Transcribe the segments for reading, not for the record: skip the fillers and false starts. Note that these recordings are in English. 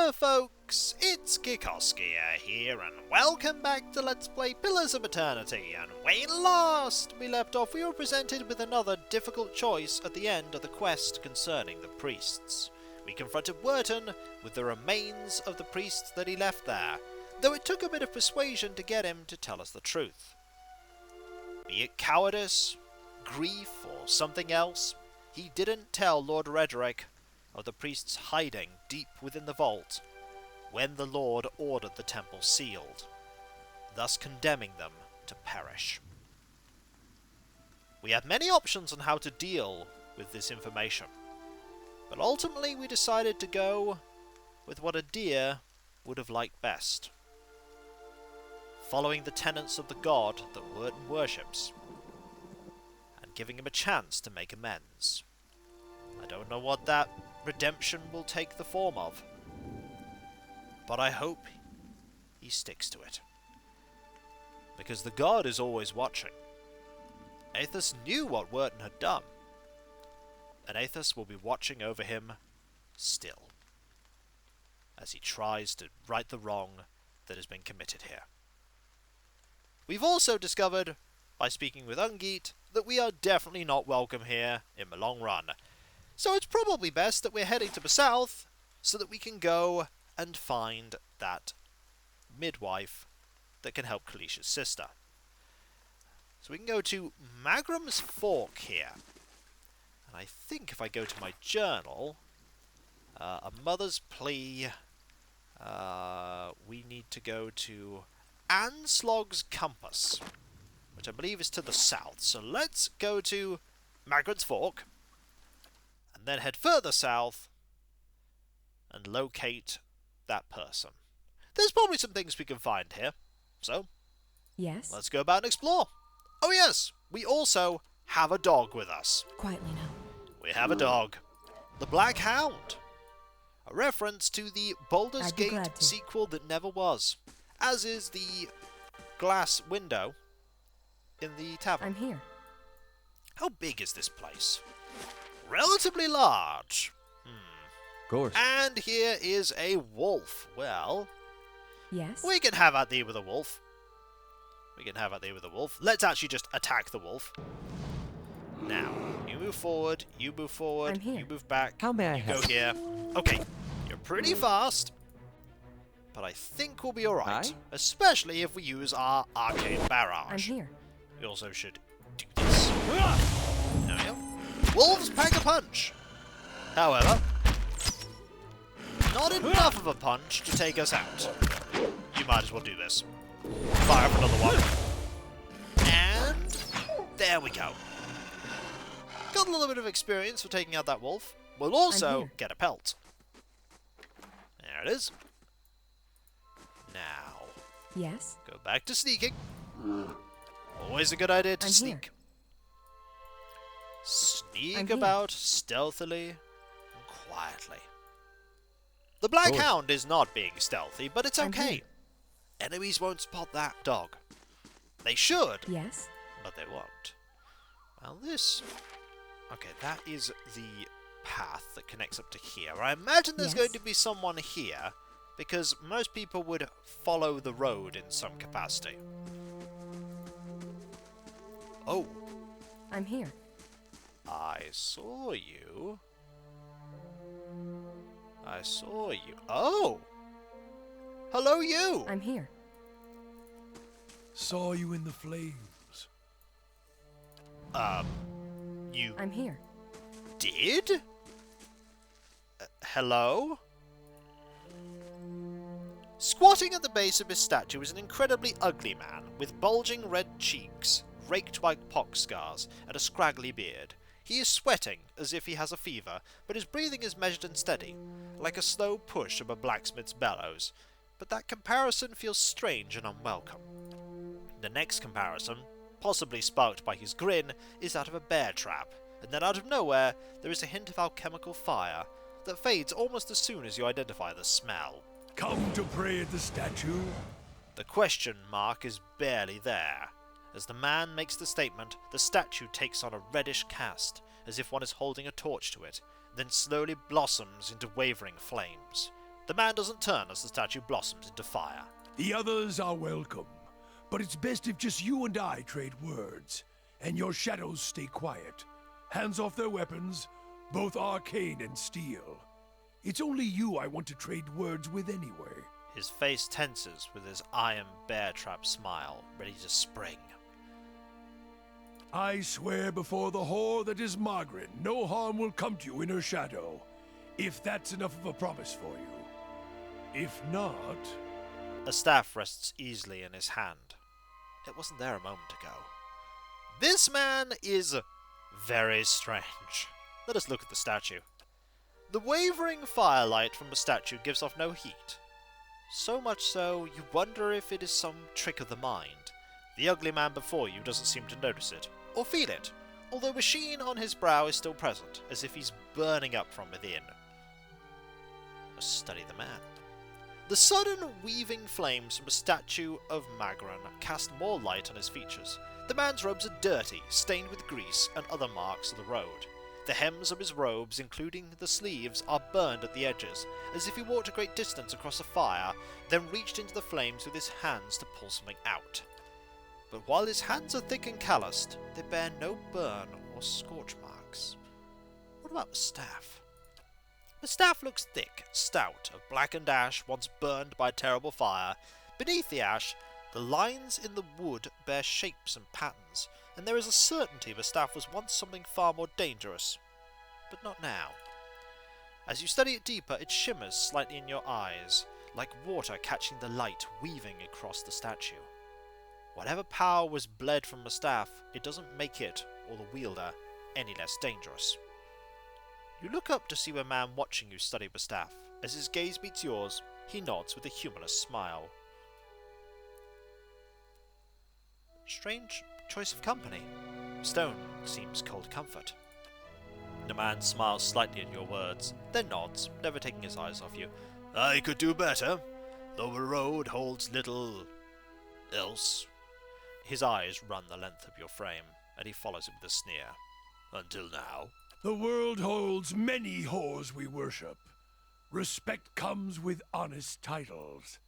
Hello folks, it's Kikoskia here, and welcome back to Let's Play Pillars of Eternity. And when last we left off, we were presented with another difficult choice at the end of the quest concerning the priests. We confronted Wurton with the remains of the priests that he left there, though it took a bit of persuasion to get him to tell us the truth. Be it cowardice, grief, or something else, he didn't tell Lord Redrick of the priests hiding deep within the vault when the Lord ordered the temple sealed, thus condemning them to perish. We had many options on how to deal with this information, but ultimately we decided to go with what a deer would have liked best, following the tenets of the god that Wurton worships, and giving him a chance to make amends. I don't know what that redemption will take the form of, but I hope he sticks to it, because the god is always watching. Aethys knew what Wurton had done, and Aethys will be watching over him still, as he tries to right the wrong that has been committed here. We've also discovered, by speaking with Ungit, that we are definitely not welcome here in the long run. So it's probably best that we're heading to the south, so that we can go and find that midwife that can help Kalish's sister. So we can go to Magran's Fork here. And I think if I go to my journal, a mother's plea, we need to go to Anslög's compass, which I believe is to the south. So let's go to Magran's Fork, and then head further south and locate that person. There's probably some things we can find here, so yes, let's go about and explore. Oh yes, we also have a dog with us. Quietly now. We have a dog, the Black Hound, a reference to the Baldur's I'd be Gate glad to. sequel that never was, as is the glass window in the tavern. I'm here. How big is this place? Relatively large. Of course. And here is a wolf. Well, Yes. we can have at thee with a wolf. Let's actually just attack the wolf. Now, you move forward, you move forward, I'm here. you move back, How may I you go help? here. Okay, you're pretty fast, but I think we'll be alright. Aye? Especially if we use our arcane barrage. I'm here. We also should do this. There we go. Wolves pack a punch. However, not enough of a punch to take us out. You might as well do this. Fire up another one. And there we go. Got a little bit of experience for taking out that wolf. We'll also here. get a pelt. There it is. Now, Yes. go back to sneaking. Always a good idea to I'm sneak. here. Sneak I'm here. about stealthily and quietly. The Black Course. Hound is not being stealthy, but it's I'm okay. here. Enemies won't spot that dog. They should, Yes. but they won't. Well, this... Okay, that is the path that connects up to here. I imagine there's Yes. going to be someone here, because most people would follow the road in some capacity. Oh, I'm here. I saw you. I saw you. Oh! Hello, you! I'm here. Saw you in the flames. You I'm here. did? Hello? Squatting at the base of his statue is an incredibly ugly man with bulging red cheeks, raked white pox scars, and a scraggly beard. He is sweating as if he has a fever, but his breathing is measured and steady, like a slow push of a blacksmith's bellows. But that comparison feels strange and unwelcome. The next comparison, possibly sparked by his grin, is that of a bear trap, and then out of nowhere there is a hint of alchemical fire that fades almost as soon as you identify the smell. Come to pray at the statue? The question mark is barely there. As the man makes the statement, the statue takes on a reddish cast, as if one is holding a torch to it, then slowly blossoms into wavering flames. The man doesn't turn as the statue blossoms into fire. The others are welcome, but it's best if just you and I trade words, and your shadows stay quiet. Hands off their weapons, both arcane and steel. It's only you I want to trade words with anyway. His face tenses with his iron bear trap smile, ready to spring. I swear before the whore that is Magran, no harm will come to you in her shadow, if that's enough of a promise for you. If not... A staff rests easily in his hand. It wasn't there a moment ago. This man is very strange. Let us look at the statue. The wavering firelight from the statue gives off no heat. So much so, you wonder if it is some trick of the mind. The ugly man before you doesn't seem to notice it, or feel it, although the sheen on his brow is still present, as if he's burning up from within. Let's study the man. The sudden weaving flames from a statue of Magran cast more light on his features. The man's robes are dirty, stained with grease and other marks of the road. The hems of his robes, including the sleeves, are burned at the edges, as if he walked a great distance across a fire, then reached into the flames with his hands to pull something out. But while his hands are thick and calloused, they bear no burn or scorch marks. What about the staff? The staff looks thick, stout, of blackened ash once burned by a terrible fire. Beneath the ash, the lines in the wood bear shapes and patterns, and there is a certainty the staff was once something far more dangerous. But not now. As you study it deeper, it shimmers slightly in your eyes, like water catching the light weaving across the statue. Whatever power was bled from the staff, it doesn't make it, or the wielder, any less dangerous. You look up to see a man watching you study the staff. As his gaze meets yours, he nods with a humorless smile. Strange choice of company. Stone seems cold comfort. The man smiles slightly at your words, then nods, never taking his eyes off you. I could do better, though the road holds little else. His eyes run the length of your frame, and he follows it with a sneer. Until now. The world holds many whores we worship. Respect comes with honest titles.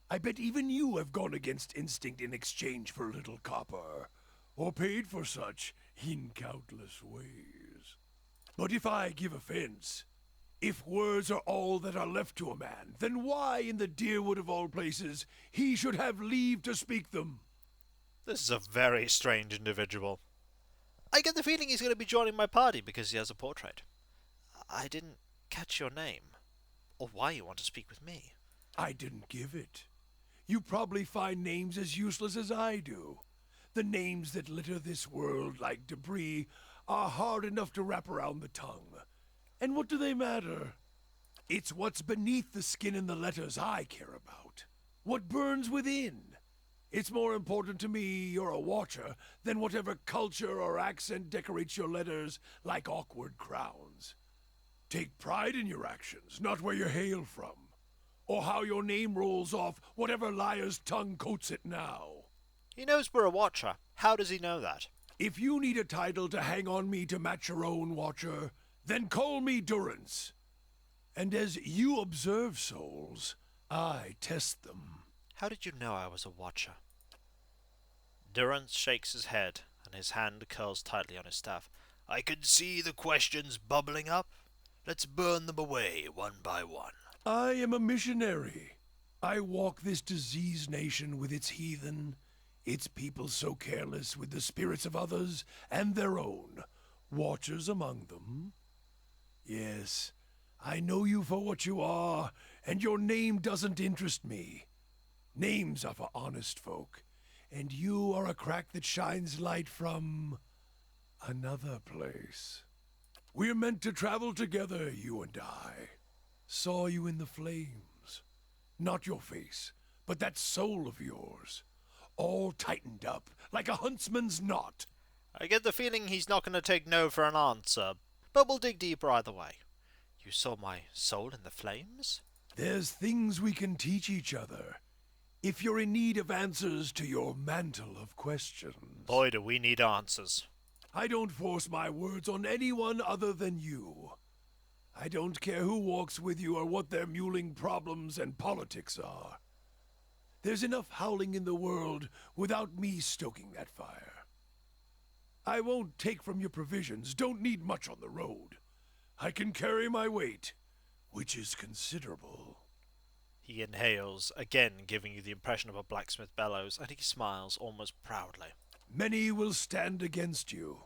I bet even you have gone against instinct in exchange for a little copper, or paid for such in countless ways. But if I give offense, if words are all that are left to a man, then why in the Deerwood of all places he should have leave to speak them? This is a very strange individual. I get the feeling he's going to be joining my party because he has a portrait. I didn't catch your name, or why you want to speak with me. I didn't give it. You probably find names as useless as I do. The names that litter this world like debris are hard enough to wrap around the tongue. And what do they matter? It's what's beneath the skin and the letters I care about. What burns within. It's more important to me you're a watcher than whatever culture or accent decorates your letters like awkward crowns. Take pride in your actions, not where you hail from, or how your name rolls off whatever liar's tongue coats it now. He knows we're a watcher. How does he know that? If you need a title to hang on me to match your own, Watcher, then call me Durance. And as you observe souls, I test them. How did you know I was a watcher? Durance shakes his head, and his hand curls tightly on his staff. I can see the questions bubbling up. Let's burn them away one by one. I am a missionary. I walk this diseased nation with its heathen, its people so careless with the spirits of others and their own, watchers among them. Yes, I know you for what you are, and your name doesn't interest me. Names are for honest folk, and you are a crack that shines light from another place. We're meant to travel together, you and I. Saw you in the flames. Not your face, but that soul of yours. All tightened up, like a huntsman's knot. I get the feeling he's not going to take no for an answer, but we'll dig deeper either way. You saw my soul in the flames? There's things we can teach each other, if you're in need of answers to your mantle of questions. Boy, do we need answers. I don't force my words on anyone other than you. I don't care who walks with you or what their mewling problems and politics are. There's enough howling in the world without me stoking that fire. I won't take from your provisions, don't need much on the road. I can carry my weight, which is considerable. He inhales, again giving you the impression of a blacksmith bellows, and he smiles almost proudly. Many will stand against you.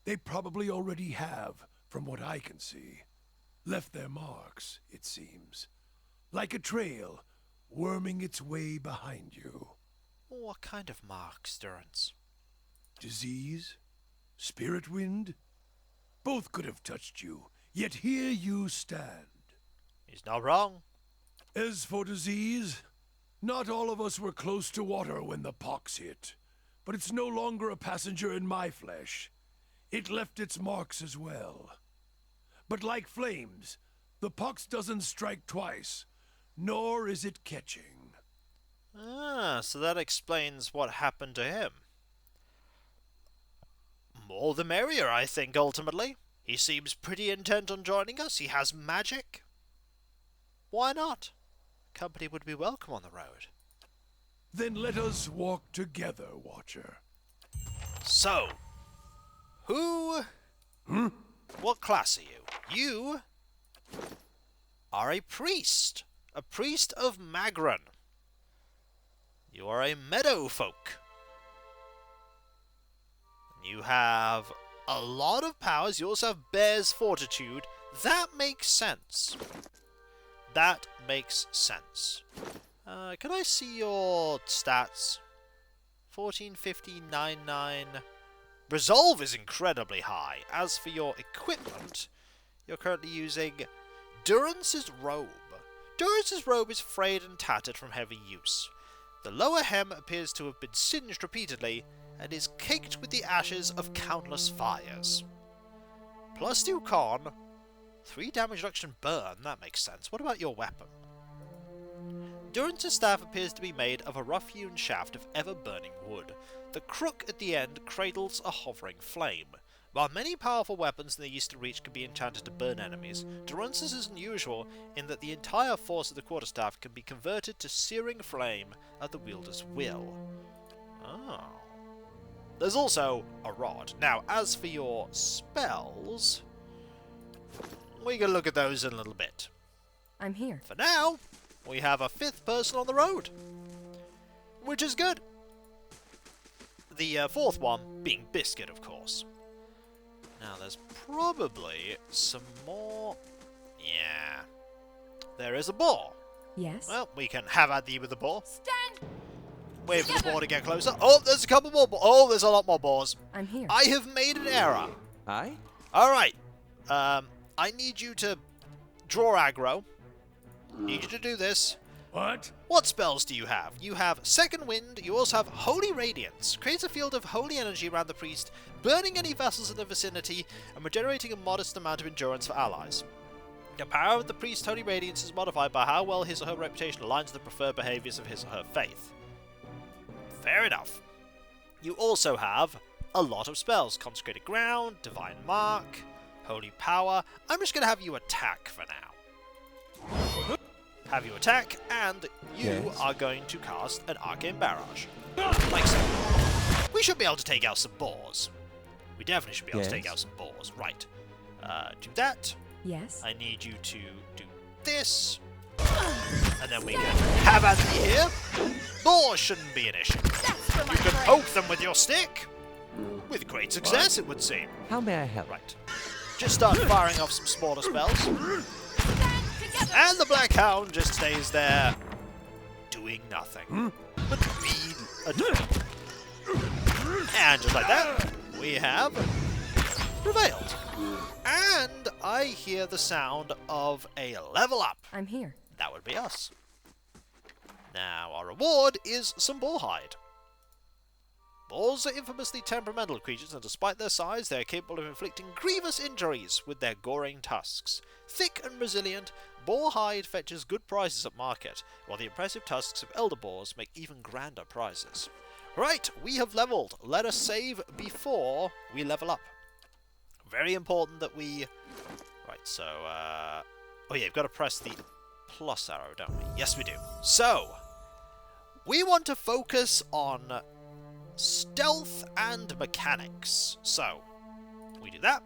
They probably already have, from what I can see. Left their marks, it seems. Like a trail, worming its way behind you. What kind of marks, Durance? Disease? Spirit wind? Both could have touched you, yet here you stand. He's not wrong. As for disease, not all of us were close to water when the pox hit, but it's no longer a passenger in my flesh. It left its marks as well. But like flames, the pox doesn't strike twice, nor is it catching. Ah, so that explains what happened to him. More the merrier, I think, ultimately. He seems pretty intent on joining us. He has magic. Why not? Company would be welcome on the road. Then let us walk together, Watcher. So, what class are you? You are a priest of Magran. You are a meadow folk. You have a lot of powers. You also have Bear's Fortitude. That makes sense. That makes sense. Can I see your stats? 14, 15, 9, 9. Resolve is incredibly high. As for your equipment, you're currently using Durance's robe. Durance's robe is frayed and tattered from heavy use. The lower hem appears to have been singed repeatedly and is caked with the ashes of countless fires. +2 con, 3 damage reduction burn, that makes sense. What about your weapon? Durance's staff appears to be made of a rough-hewn shaft of ever-burning wood. The crook at the end cradles a hovering flame. While many powerful weapons in the Eastern Reach can be enchanted to burn enemies, Durance's is unusual in that the entire force of the quarterstaff can be converted to searing flame at the wielder's will. Oh. There's also a rod. Now, as for your spells, we can look at those in a little bit. I'm here. For now, we have a 5th person on the road, which is good. The 4th one being Biscuit, of course. Now, there's probably some more... Yeah. There is a boar. Yes? Well, we can have at thee with the boar. Stand! Wait for the boar to get closer. Oh, there's a couple more oh, there's a lot more boars. I'm here. I have made an error. Aye? Alright. I need you to draw aggro. Need you to do this. What? What spells do you have? You have Second Wind, you also have Holy Radiance. Creates a field of holy energy around the priest, burning any vessels in the vicinity, and regenerating a modest amount of endurance for allies. The power of the priest's Holy Radiance is modified by how well his or her reputation aligns with the preferred behaviours of his or her faith. Fair enough. You also have a lot of spells. Consecrated Ground, Divine Mark, Holy Power. I'm just going to have you attack for now. Have you attack, and you are going to cast an Arcane Barrage. Like so. We should be able to take out some boars. We definitely should be able to take out some boars. Right. Do that. Yes? I need you to do this. And then we can have at me here. Boars shouldn't be an issue. You can poke them with your stick. With great success, it would seem. How may I help? Right. Just start firing off some smaller spells. And the Black Hound just stays there, doing nothing. But being a dog. And just like that, we have prevailed. And I hear the sound of a level up. I'm here. That would be us. Now, our reward is some boar hide. Boars are infamously temperamental creatures, and despite their size, they are capable of inflicting grievous injuries with their goring tusks. Thick and resilient, boar hide fetches good prices at market, while the impressive tusks of elder boars make even grander prizes. Right, we have leveled. Let us save before we level up. Very important that we... Right, so, oh yeah, you've got to press the plus arrow, don't we? Yes, we do. So, we want to focus on stealth and mechanics. So, we do that.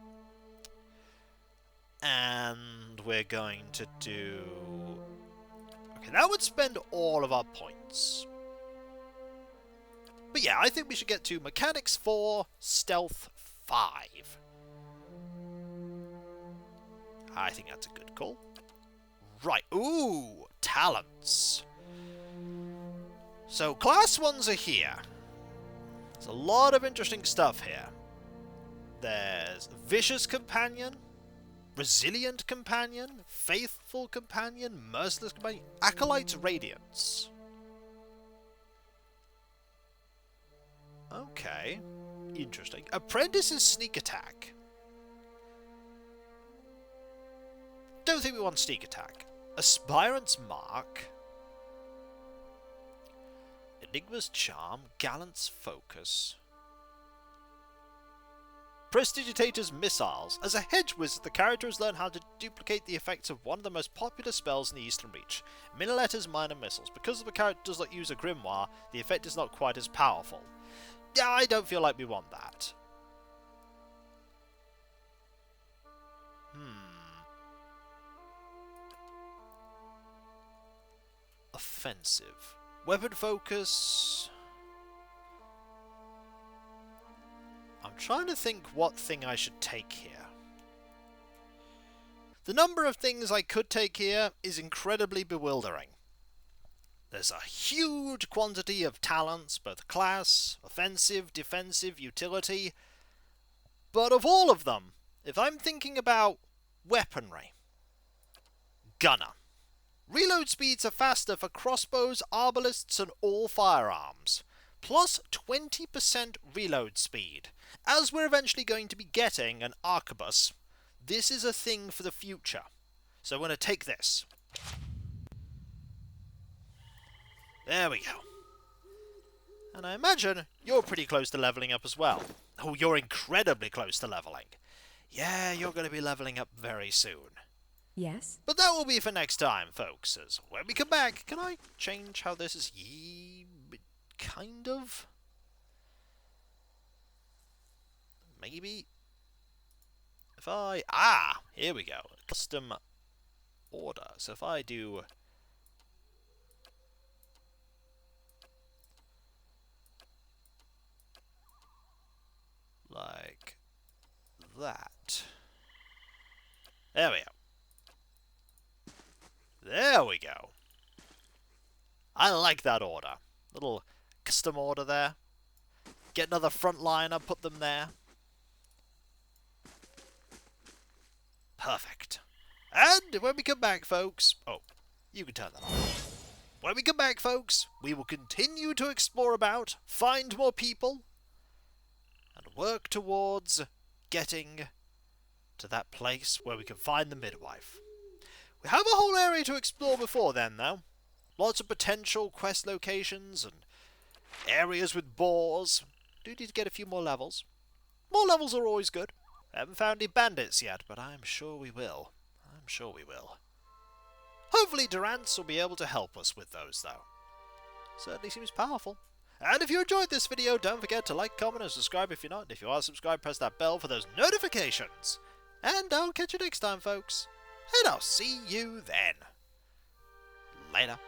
And we're going to do... Okay, that would spend all of our points. But yeah, I think we should get to mechanics 4, stealth 5. I think that's a good call. Right, ooh, talents. So, class 1s are here. There's a lot of interesting stuff here. There's Vicious Companion, Resilient Companion, Faithful Companion, Merciless Companion, Acolyte's Radiance. Okay, interesting. Apprentice's Sneak Attack. Don't think we want Sneak Attack. Aspirant's Mark. Enigma's Charm, Gallant's Focus. Prestidigitator's Missiles. As a hedge wizard, the character has learned how to duplicate the effects of one of the most popular spells in the Eastern Reach, Miniletter's Minor Missiles. Because the character does not use a grimoire, the effect is not quite as powerful. Yeah, I don't feel like we want that. Offensive. Weapon focus. I'm trying to think what thing I should take here. The number of things I could take here is incredibly bewildering. There's a huge quantity of talents, both class, offensive, defensive, utility. But of all of them, if I'm thinking about weaponry, gunner. Reload speeds are faster for crossbows, arbalists, and all firearms. Plus 20% reload speed. As we're eventually going to be getting an arquebus, this is a thing for the future. So I'm going to take this. There we go. And I imagine you're pretty close to leveling up as well. Oh, you're incredibly close to leveling. Yeah, you're going to be leveling up very soon. Yes? But that will be for next time, folks. As when we come back, can I change how this is? Kind of? Maybe? If I... Ah! Here we go. Custom order. So if I do... like that. There we go. There we go. I like that order. Little custom order there. Get another frontliner, put them there. Perfect. And when we come back, folks... Oh, you can turn that off. When we come back, folks, we will continue to explore about, find more people, and work towards getting to that place where we can find the midwife. We have a whole area to explore before then, though. Lots of potential quest locations and areas with boars. Do need to get a few more levels. More levels are always good. I haven't found any bandits yet, but I'm sure we will. I'm sure we will. Hopefully Durance will be able to help us with those, though. Certainly seems powerful. And if you enjoyed this video, don't forget to like, comment, and subscribe if you're not. And if you are subscribed, press that bell for those notifications. And I'll catch you next time, folks. And I'll see you then. Later.